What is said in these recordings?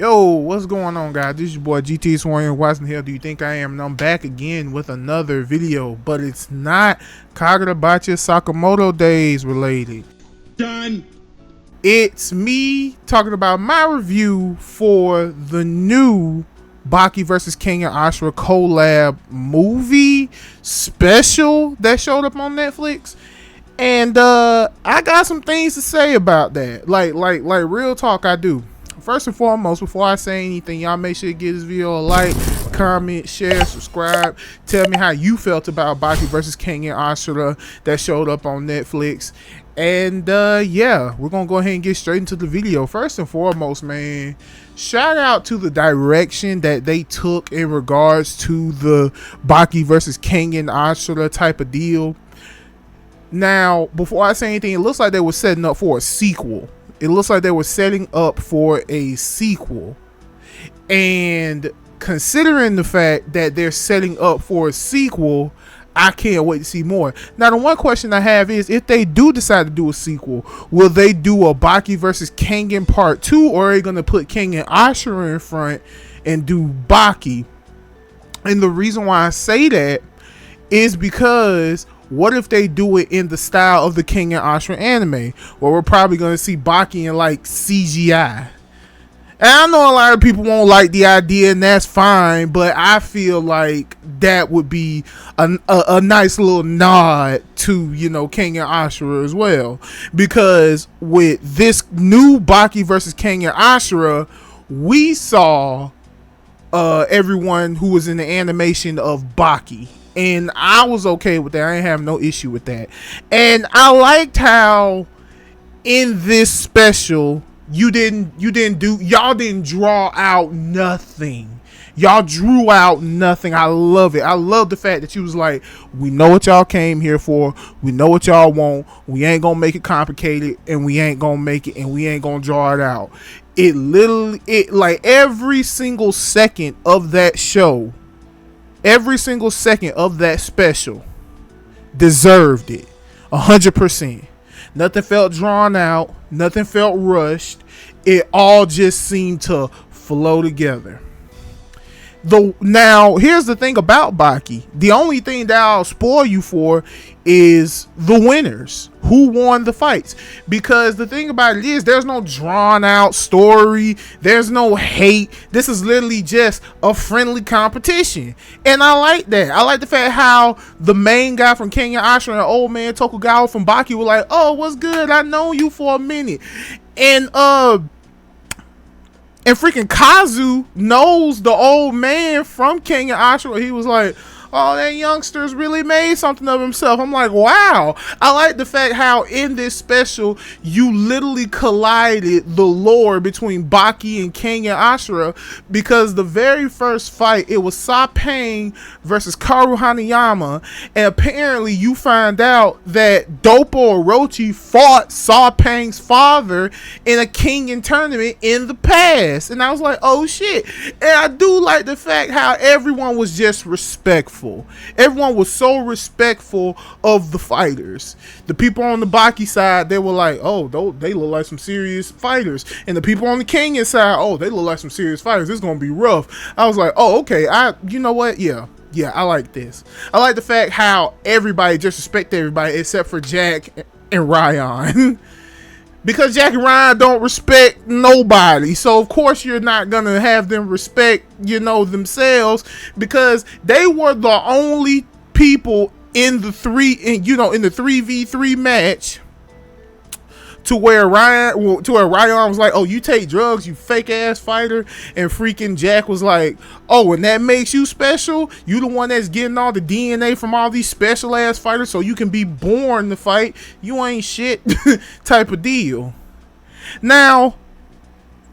Yo, what's going on, guys? This is your boy GTisTheName. Why the hell do you think I am? And I'm back again with another video, but it's not Kagurabachi Sakamoto Days related. Done. It's me talking about my review for the new Baki vs. Kengan Ashura collab movie special that showed up on Netflix. And I got some things to say about that. Like real talk, I do. First and foremost, before I say anything, y'all make sure to give this video a like, comment, share, subscribe. Tell me how you felt about Baki vs. Kengan Ashura that showed up on Netflix. And yeah, we're gonna go ahead and get straight into the video. First and foremost, man, shout out to the direction that they took in regards to the Baki vs. Kengan Ashura type of deal. Now, before I say anything, it looks like they were setting up for a sequel. It looks like they were setting up for a sequel. And considering the fact that they're setting up for a sequel, I can't wait to see more. Now, the one question I have is, if they do decide to do a sequel, will they do a Baki vs. Kengan Part 2, or are they going to put Kengan Ashura in front and do Baki? And the reason why I say that is because what if they do it in the style of the Kengan Ashura anime, where we're probably going to see Baki in like CGI? And I know a lot of people won't like the idea, and that's fine, but I feel like that would be a nice little nod to, you know, Kengan Ashura as well. Because with this new Baki vs. Kengan Ashura, we saw everyone who was in the animation of Baki. And I was okay with that. I didn't have no issue with that. And I liked how in this special y'all didn't draw out nothing. Y'all drew out nothing. I love it. I love the fact that you was like, we know what y'all came here for. We know what y'all want. We ain't gonna make it complicated, and we ain't gonna make it, and we ain't gonna draw it out. It like every single second of that show, every single second of that special deserved it 100%. Nothing felt drawn out, nothing felt rushed. It all just seemed to flow together. Now, here's the thing about Baki. The only thing that I'll spoil you for is the winners, who won the fights. Because the thing about it is, there's no drawn out story. There's no hate. This is literally just a friendly competition. And I like that. I like the fact how the main guy from Kengan Ashura and old man Tokugawa from Baki were like, oh, what's good? I know you for a minute. And freaking Kazu knows the old man from Kengan Ashura. He was like, oh, that youngster's really made something of himself. I'm like, wow. I like the fact how in this special, you literally collided the lore between Baki and Kengan Ashura, because the very first fight, it was Sapang versus Karu Hanayama, and apparently you find out that Doppo Orochi fought Sapang's father in a Kengan tournament in the past. And I was like, oh shit. And I do like the fact how everyone was just respectful. Everyone was so respectful of the fighters. The people on the Baki side, they were like, oh, they look like some serious fighters. And the people on the Kengan side, oh, they look like some serious fighters. It's gonna be rough. I was like, oh, okay. You know what? Yeah, I like this. I like the fact how everybody just respect everybody except for Jack and Ryan. Because Jack and Ryan don't respect nobody. So, of course, you're not going to have them respect, you know, themselves. Because they were the only people in the 3v3 match to where Ryan was like, oh, you take drugs, you fake ass fighter. And freaking Jack was like, oh, and that makes you special? You the one that's getting all the DNA from all these special ass fighters so you can be born to fight? You ain't shit type of deal. Now,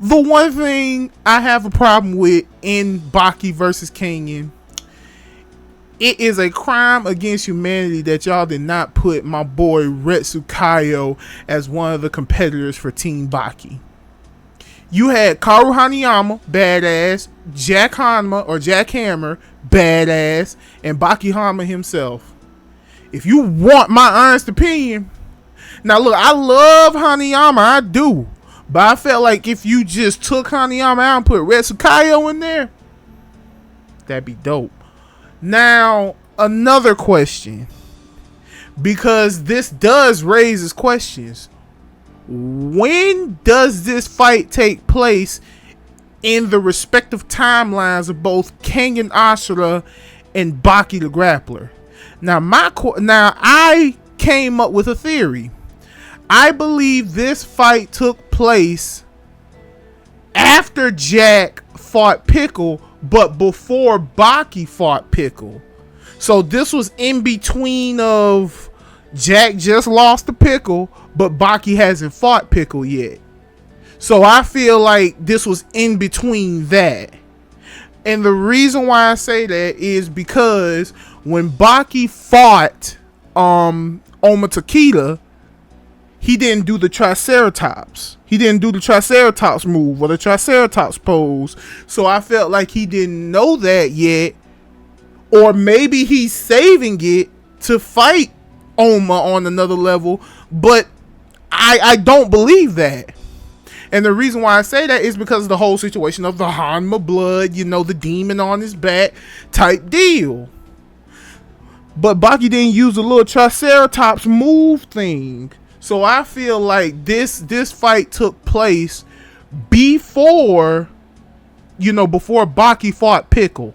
the one thing I have a problem with in Baki vs. Kengan, it is a crime against humanity that y'all did not put my boy Retsukayo as one of the competitors for Team Baki. You had Karu Hanayama, badass, Jack Hammer, badass, and Baki Hama himself. If you want my honest opinion, now look, I love Hanayama, I do. But I felt like if you just took Hanayama out and put Retsukayo in there, that'd be dope. Now, another question, because this does raise its questions. When does this fight take place in the respective timelines of both Kengan Ashura and Baki the Grappler? Now, I came up with a theory. I believe this fight took place after Jack fought Pickle, but before Baki fought Pickle. So this was in between of Jack just lost to Pickle, but Baki hasn't fought Pickle yet. So I feel like this was in between that. And the reason why I say that is because when Baki fought Oma Takeda, he didn't do the Triceratops. He didn't do the Triceratops move or the Triceratops pose. So I felt like he didn't know that yet. Or maybe he's saving it to fight Oma on another level. But I don't believe that. And the reason why I say that is because of the whole situation of the Hanma blood, you know, the demon on his back type deal. But Baki didn't use the little Triceratops move thing. So I feel like this fight took place before Baki fought Pickle.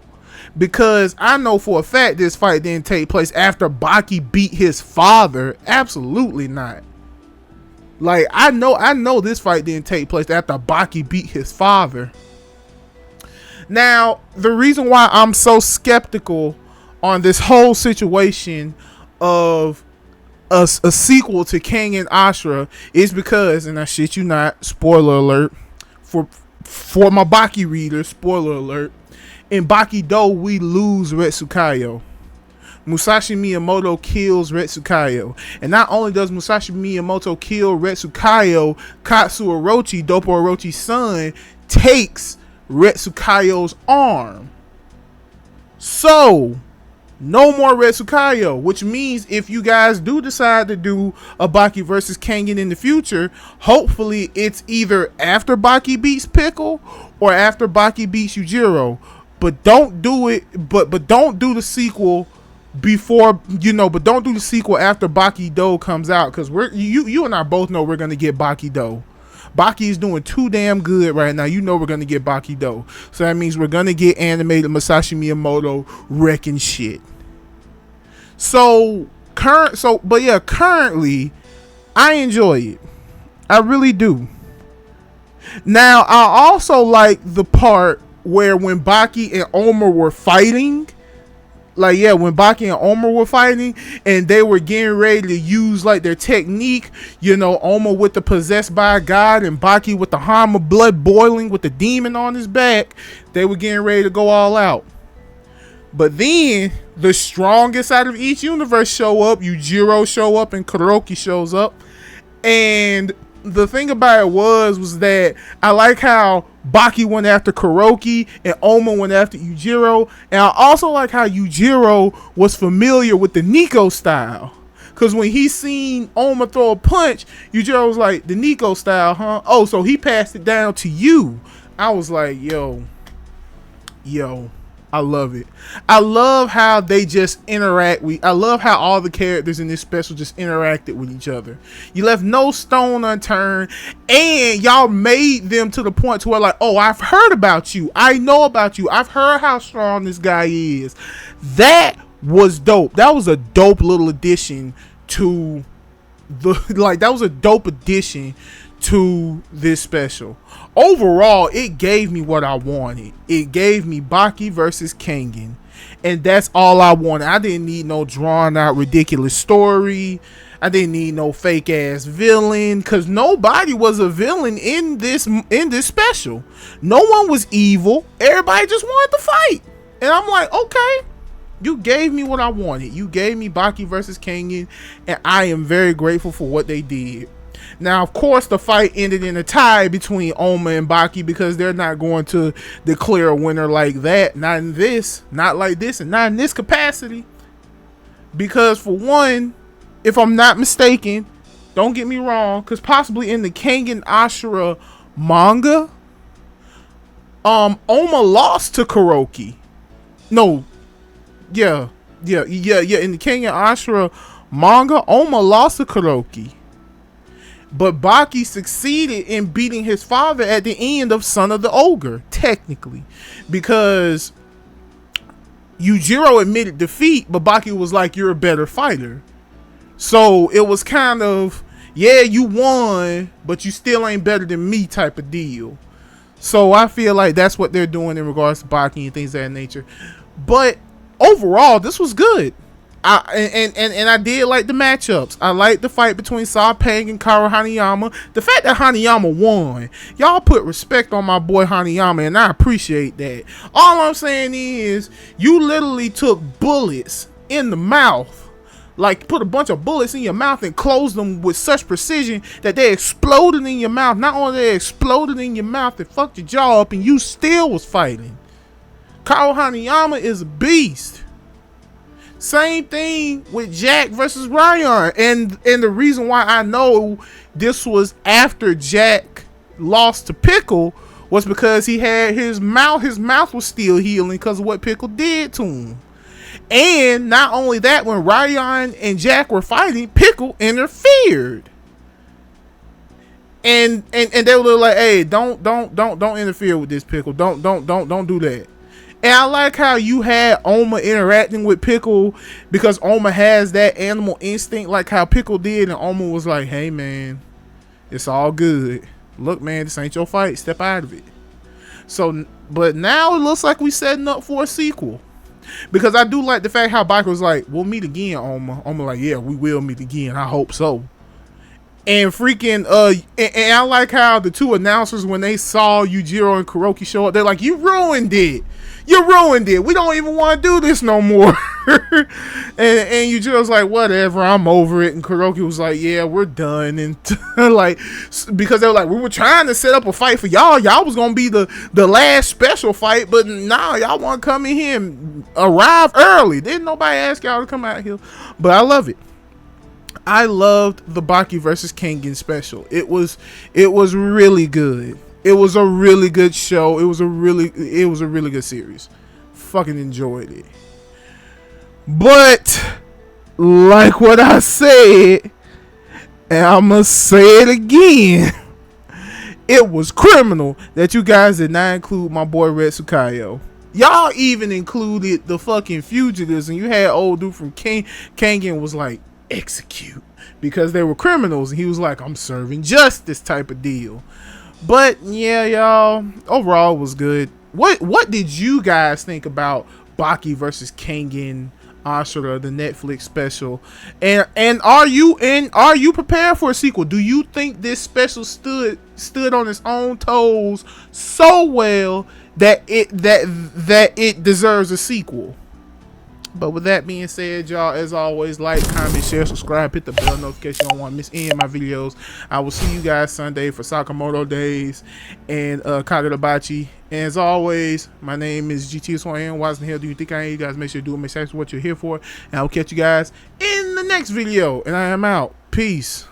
Because I know for a fact this fight didn't take place after Baki beat his father. Absolutely not. Like, I know this fight didn't take place after Baki beat his father. Now, the reason why I'm so skeptical on this whole situation of a sequel to Kengan Ashura is because, and I shit you not, spoiler alert, for my Baki readers, spoiler alert, in Baki Do we lose Retsukayo. Musashi Miyamoto kills Retsukayo. And not only does Musashi Miyamoto kill Retsukayo, Katsu Orochi, Dopo Orochi's son, takes Retsukayo's arm. So, no more Retsukayo, which means if you guys do decide to do a Baki versus Kengan in the future, hopefully it's either after Baki beats Pickle or after Baki beats Yujiro. But don't do it, but don't do the sequel before, but don't do the sequel after Baki Do comes out, because you and I both know we're gonna get Baki Do. Baki is doing too damn good right now. We're gonna get Baki Do. So that means we're gonna get animated Masashi Miyamoto wrecking shit. Currently, I enjoy it. I really do. Now, I also like the part where when Baki and Oma were fighting, when Baki and Oma were fighting and they were getting ready to use like their technique, Oma with the possessed by God and Baki with the Hanma blood boiling with the demon on his back, they were getting ready to go all out. But then the strongest out of each universe show up, Yujiro show up and Kuroki shows up. And the thing about it was that I like how Baki went after Kuroki and Oma went after Yujiro. And I also like how Yujiro was familiar with the Nico style. Because when he seen Oma throw a punch, Yujiro was like, the Nico style, huh? Oh, so he passed it down to you. I was like, yo, I love it. I love how they just interact. I love how all the characters in this special just interacted with each other. You left no stone unturned, and y'all made them to the point to where like, oh, I've heard about you. I know about you. I've heard how strong this guy is. That was dope. That was a dope little addition to to this special. Overall, it gave me what I wanted. It gave me Baki versus Kengan, and that's all I wanted. I didn't need no drawn out ridiculous story. I didn't need no fake ass villain, because nobody was a villain in this special. No one was evil. Everybody just wanted to fight, and I'm like, okay, you gave me what I wanted. You gave me Baki versus Kengan, and I am very grateful for what they did. Now, of course, the fight ended in a tie between Oma and Baki, because they're not going to declare a winner like that. Not like this, and not in this capacity. Because for one, if I'm not mistaken, don't get me wrong, because possibly in the Kengan Ashura manga, Oma lost to Kuroki. No, yeah. In the Kengan Ashura manga, Oma lost to Kuroki. But Baki succeeded in beating his father at the end of Son of the Ogre, technically. Because Yujiro admitted defeat, but Baki was like, you're a better fighter. So it was kind of, yeah, you won, but you still ain't better than me type of deal. So I feel like that's what they're doing in regards to Baki and things of that nature. But overall, this was good. I did like the matchups. I liked the fight between Sa-Pang and Karo Hanayama. The fact that Hanayama won, y'all put respect on my boy Hanayama, and I appreciate that. All I'm saying is, you literally took bullets in the mouth, like put a bunch of bullets in your mouth and closed them with such precision that they exploded in your mouth. Not only they exploded in your mouth, they fucked your jaw up, and you still was fighting. Karo Hanayama is a beast. Same thing with Jack versus Ryan, and the reason why I know this was after Jack lost to Pickle was because he had his mouth was still healing because of what Pickle did to him. And not only that, when Ryan and Jack were fighting, Pickle interfered. And they were like, hey, don't interfere with this, Pickle. Don't do that. And I like how you had Oma interacting with Pickle because Oma has that animal instinct like how Pickle did, and Oma was like, hey man, it's all good. Look man, this ain't your fight. Step out of it. So, but now it looks like we setting up for a sequel. Because I do like the fact how Baki was like, we'll meet again, Oma. Oma like, yeah, we will meet again. I hope so. And freaking, and I like how the two announcers, when they saw Yujiro and Kuroki show up, they're like, you ruined it. You ruined it. We don't even want to do this no more. and Yujiro's like, whatever, I'm over it. And Kuroki was like, yeah, we're done. And like, because they were like, we were trying to set up a fight for y'all. Y'all was going to be the last special fight. But now y'all want to come in here and arrive early. Didn't nobody ask y'all to come out here. But I love it. I loved the Baki versus Kengan special. It was really good. It was a really good show. It was a really good series. Fucking enjoyed it. But like what I said, and I'm gonna say it again, it was criminal that you guys did not include my boy Red Tsukayo. Y'all even included the fucking fugitives, and you had old dude from Kengan was like, execute, because they were criminals, and he was like, I'm serving justice type of deal. But yeah, y'all, overall it was good. What did you guys think about Baki versus Kengan Ashura, the Netflix special? And are you prepared for a sequel? Do you think this special stood on its own toes so well that it deserves a sequel? But with that being said, y'all, as always, like, comment, share, subscribe, hit the bell notification. You don't want to miss any of my videos. I will see you guys Sunday for Sakamoto Days and Kagurabachi. And as always, my name is GTisTheName. Why the hell do you think I am? You guys make sure to do it. Make sure that's what you're here for. And I will catch you guys in the next video. And I am out. Peace.